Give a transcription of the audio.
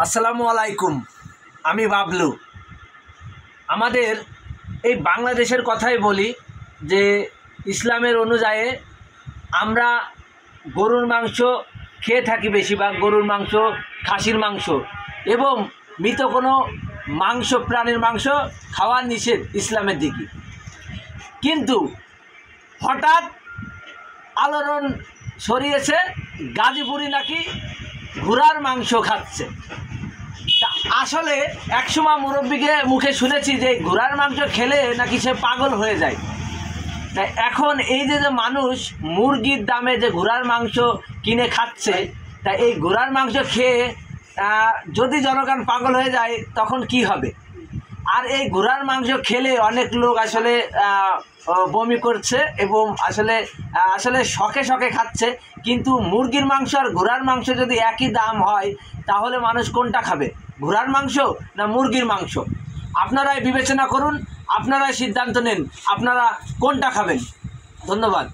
আসসালামু আলাইকুম। আমি বাবলু। আমাদের এই বাংলাদেশের কথাই বলি যে ইসলামের অনুযায়ী আমরা গরুর মাংস খেয়ে থাকি, বেশিরভাগ গরুর মাংস, খাসির মাংস এবং মৃত কোনো মাংস, প্রাণীর মাংস খাওয়া নিষেধ ইসলামের দিকে। কিন্তু হঠাৎ আলোড়ন ছড়িয়েছে, গাজীপুরি নাকি ঘোড়ার মাংস খাচ্ছে। তা আসলে একসময় মুরব্বীকে মুখে শুনেছি যে ঘোড়ার মাংস খেলে নাকি সে পাগল হয়ে যায়। তাই এখন এই যে মানুষ মুরগির দামে যে ঘোড়ার মাংস কিনে খাচ্ছে, তা এই ঘোড়ার মাংস খেয়ে যদি জনগণ পাগল হয়ে যায় তখন কি হবে? আর এই ঘোড়ার মাংস খেলে অনেক লোক আসলে বমি করছে এবং আসলে শখে শখে খাচ্ছে। কিন্তু মুরগির মাংস আর ঘোড়ার মাংস যদি একই দাম হয় তাহলে মানুষ কোনটা খাবে, ঘোড়ার মাংস না মুরগির মাংস? আপনারাই বিবেচনা করুন, আপনারাই সিদ্ধান্ত নেন আপনারা কোনটা খাবেন। ধন্যবাদ।